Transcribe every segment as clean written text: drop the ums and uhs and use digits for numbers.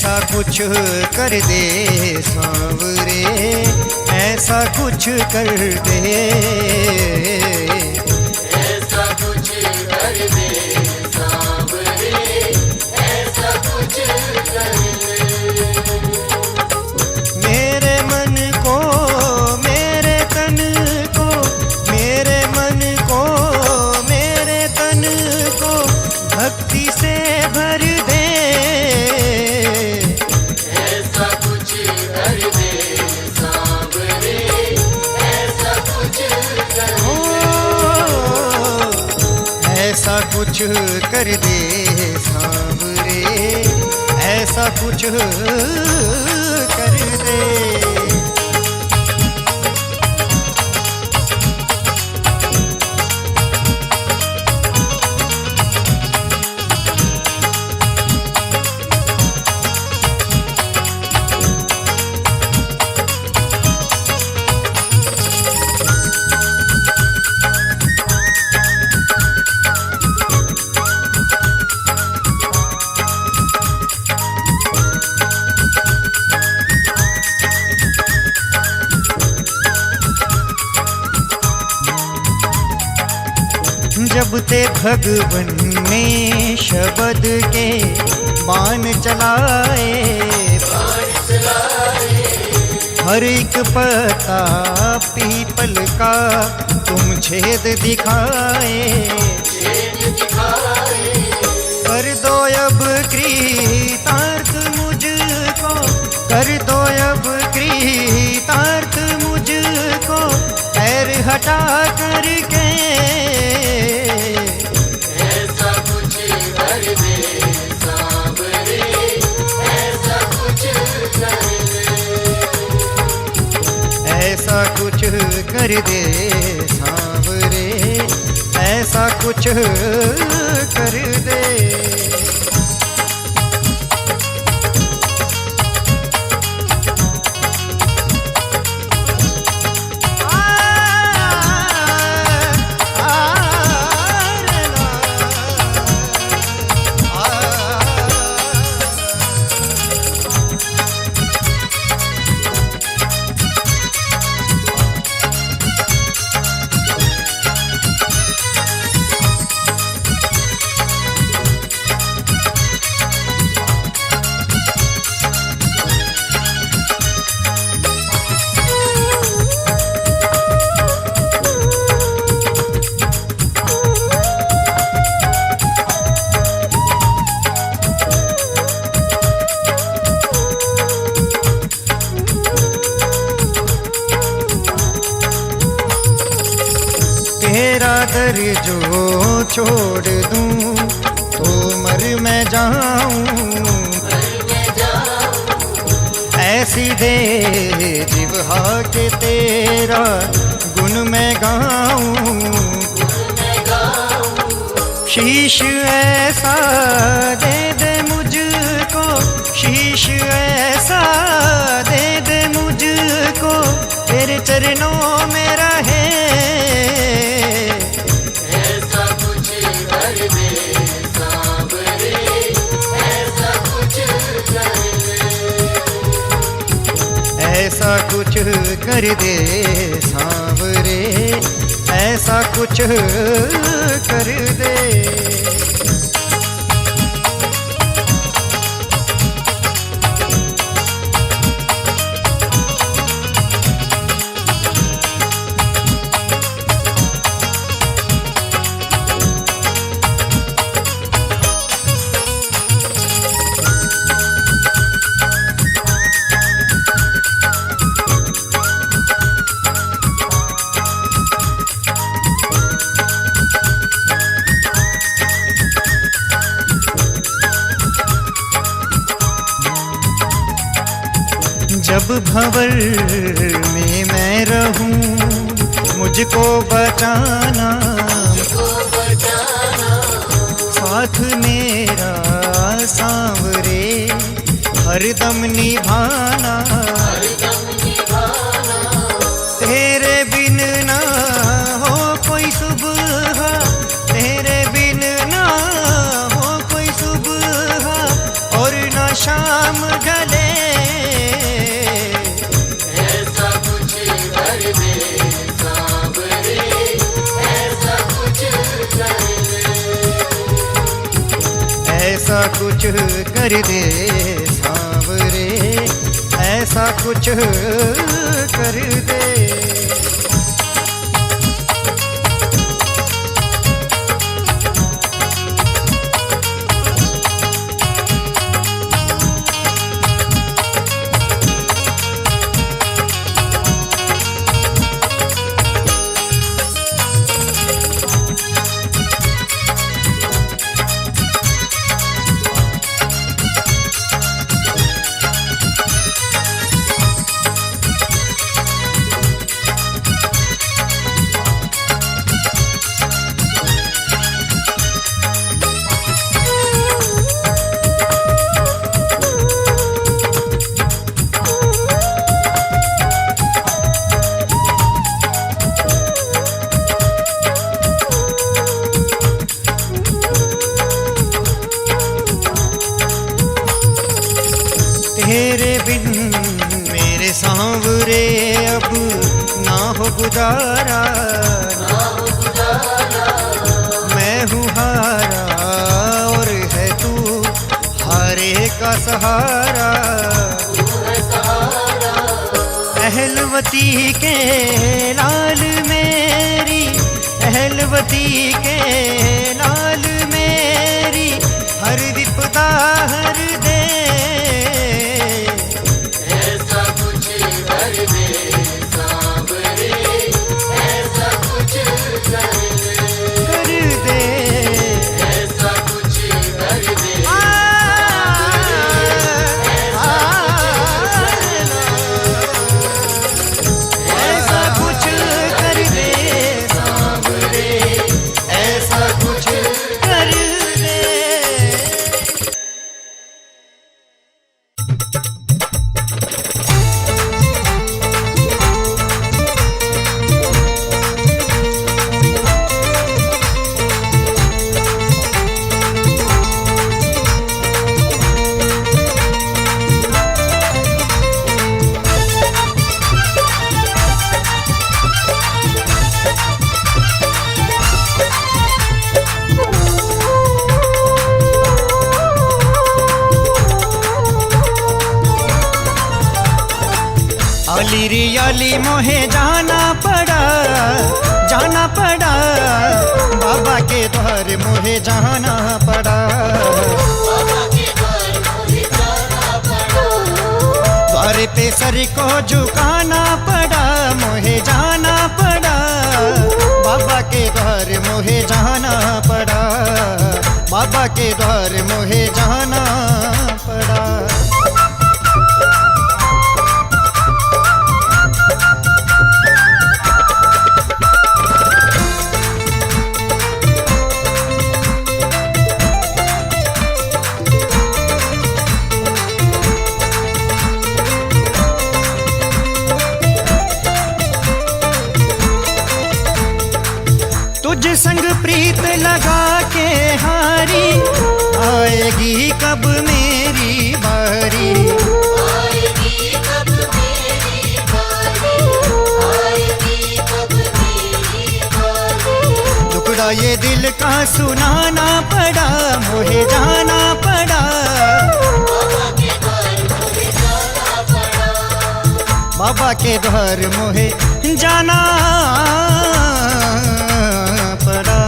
ऐसा कुछ कर दे सांवरे, ऐसा कुछ कर दे, ऐसा कुछ कर दे सांवरे, ऐसा कुछ कर दे। मेरे मन को, मेरे तन को, मेरे मन को, मेरे तन को भक्ति से भर दे, ऐसा कुछ कर दे सांवरे, ऐसा कुछ कर दे। ऐसा कुछ कर दे सांवरे, ऐसा कुछ कर दे। जब ते भगवन ने शब्द के बाण चलाए, हर एक पत्ता पीपल का तुम छेद दिखाए, कर दो अब कृतार्थ मुझको, कर दो अब कृतार्थ मुझको, पैर हटा करके, ऐसा कुछ कर दे सांवरे, ऐसा कुछ कर दे। ऐसा कुछ कर दे सांवरे, ऐसा कुछ कर दे। तेरा दर जो छोड़ दूं तो मर मैं जाऊं, ऐसी दे जिह्वा के तेरा गुण मैं गाऊं, शीश ऐसा दे दे मुझको, शीश ऐसा दे दे मुझको, तेरे चरणों में रहे, ऐसा कुछ कर दे सांवरे, ऐसा कुछ कर दे। ऐसा कुछ कर दे सांवरे, ऐसा कुछ कर दे। जब भंवर में मैं रहूं मुझको बचाना, साथ मेरा सांवरे हरदम निभाना, तेरे बिन ना हो कोई सुबह, तेरे बिन ना हो कोई सुबह और ना शाम ऐसा कुछ कर दे सांवरे, ऐसा कुछ कर दे। तेरे बिन मेरे सांवरे अब ना हो गुजारा, मैं हूँ हारा और है तू हारे का सहारा। अहलवती के लाल मेरी, अहलवती के लाल मेरी हर विपदा हर दे। ऐसा कुछ कर दे सांवरे, ऐसा कुछ कर दे, ऐसा कुछ कर दे। ऐसा कुछ कर दे सांवरे, ऐसा कुछ कर दे। आली रे आली मोहे जाना पड़ा, जाना पड़ा, बाबा के द्वार मोहे जाना पड़ा। द्वार पे सर को झुकाना पड़ा, मोहे जाना पड़ा, बाबा के द्वार मोहे जाना पड़ा, बाबा के द्वार मोहे जाना पड़ा। तुझ संग प्रीत लगा के हारी, आएगी कब मेरी बारी। आएगी कब मेरी बारी, आएगी कब मेरी बारी। टुकड़ा ये दिल का सुनाना पड़ा, मोहे जाना पड़ा, बाबा के द्वार मोहे जाना पड़ा। बाबा के द्वार मोहे जाना पड़ा।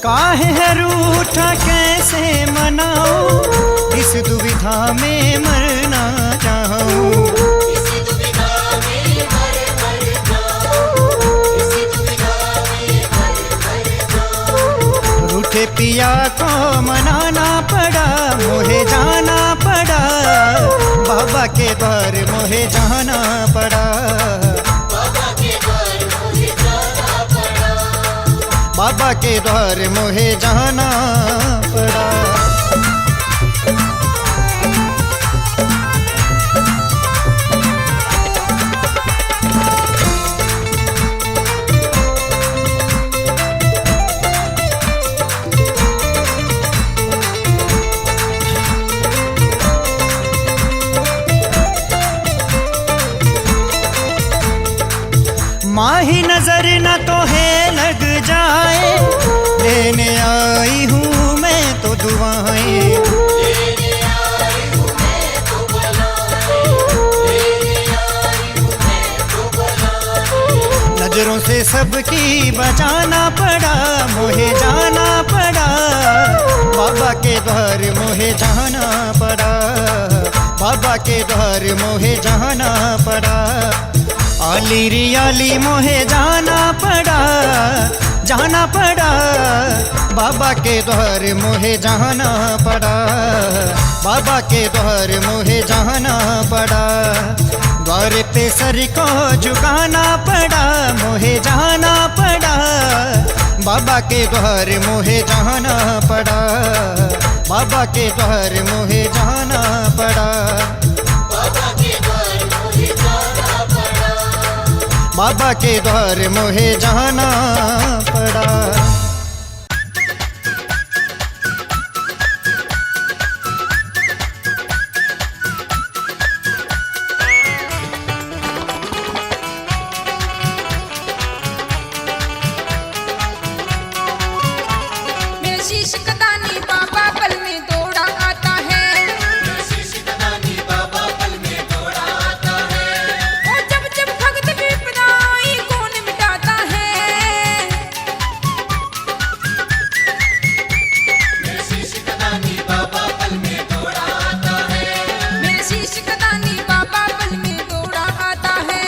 काहे है रूठा कैसे मनाऊं, इस दुविधा में मरना चाहूं। इस दुविधा में मर जाऊं, इस दुविधा में मर जाऊं। रूठे पिया को मनाना पड़ा, मोहे जाना पड़ा, बाबा के द्वार मोहे जाना पड़ा, बाबा के द्वार मोहे जाना पड़ा। बाबा के द्वार मोहे जाना पड़ा। माही नजर न तो है लग जाए, लेने आई हूँ मैं तो दुआएं। लेने आई हूँ मैं तो बुलाए, लेने आई हूँ मैं तो बुलाए। नजरों से सबकी बचाना पड़ा, मोहे जाना पड़ा, बाबा के द्वार मोहे जाना पड़ा, बाबा के द्वार मोहे जाना पड़ा। आली रियाली मोहे जाना पड़ा, जाना पड़ा, बाबा के द्वार मोहे जाना पड़ा, बाबा के द्वार मोहे जाना पड़ा। द्वार पे सर को झुकाना पड़ा, मोहे जाना पड़ा, बाबा के द्वार मोहे जाना पड़ा, बाबा के द्वार मोहे जाना पड़ा, बाबा के द्वार मोहे जाना पड़ा। बाबा के द्वार मोहे जाना पड़ा। मेरे शीश कदानी बाबा पल में दौड़ा आता है, शीश कदानी बाबा पल में दौड़ा आता है। और जब जब भक्त विपदा आई कौन मिटाता है। मेरे शीश कदानी बाबा पल में दौड़ा आता है। मेरे शीश कदानी बाबा पल में दौड़ा आता है।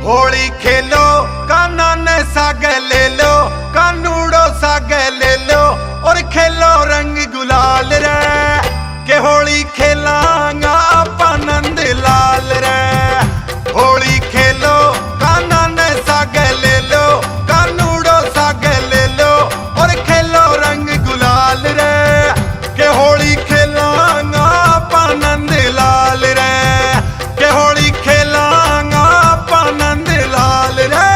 होली खेलो कानन साग ले लो, कानूड़ो साग ले लो और खेलो रंग गुलाल रे, के होली खेलांगा आनंद लाल रे। होली खेलो कानन साग ले लो, कानूड़ो साग ले लो और खेलो रंग गुलाल रे, के होली खेलांगा आनंद लाल रे, के होली खेलांगा आनंद लाल रे।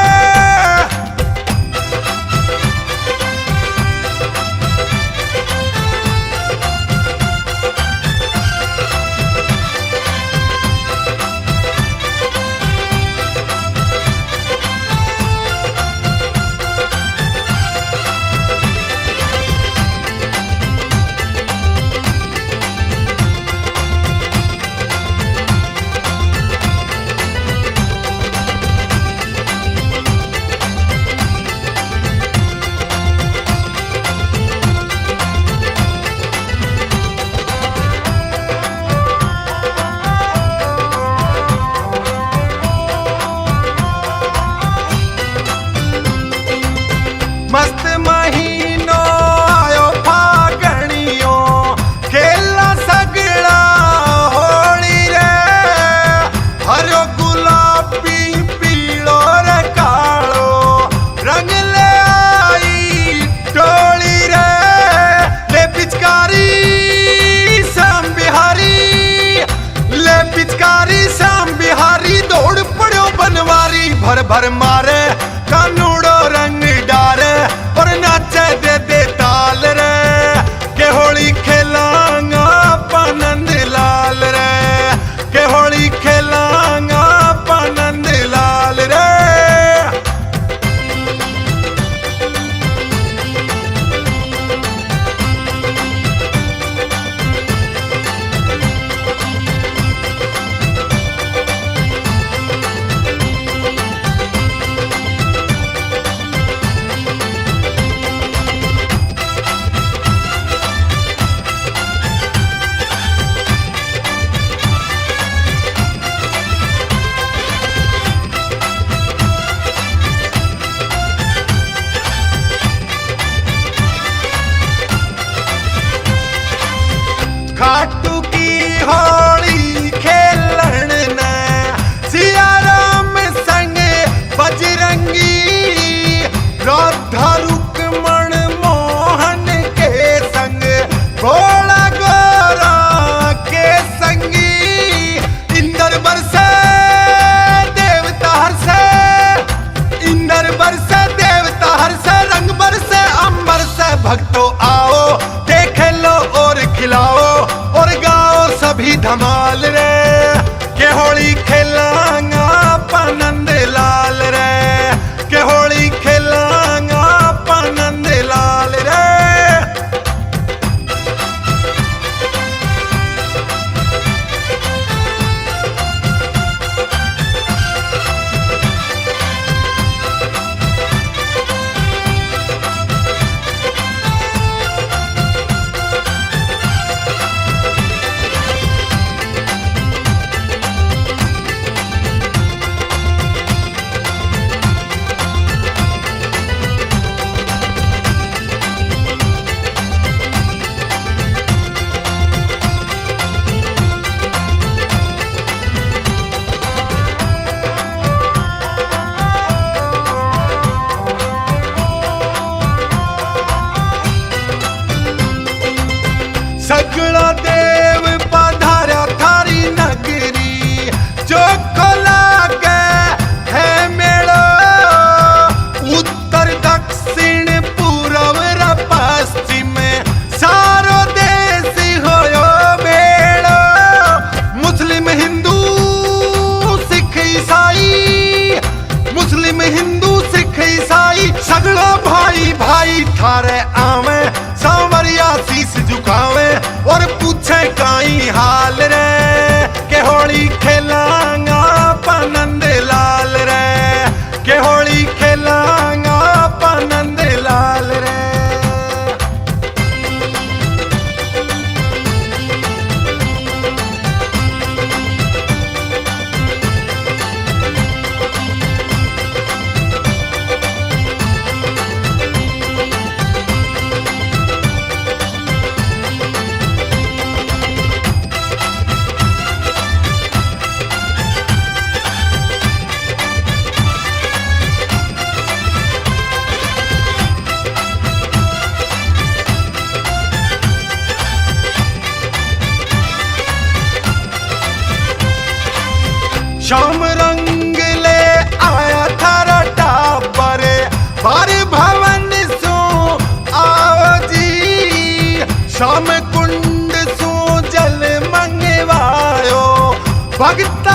मस्त महीनो आयो फागणियो, खेला सगड़ा होली रे, हरो गुलाबी पीलो रे कालो रंग ले आई टोली रे। ले पिचकारी श्याम बिहारी, ले पिचकारी श्याम बिहारी, दौड़ पड़ो बनवारी भर भर मारे कानूड़ो रंग डारे और नाचे दे दे ताल रे, के होली खेलांगा आनंद लाल रे, के होली खेलांगा आनंद लाल रे। शाम रंग ले आया थारा टापर बार भवन सो आओ जी शाम कुंड सो जल मंगवायो भगता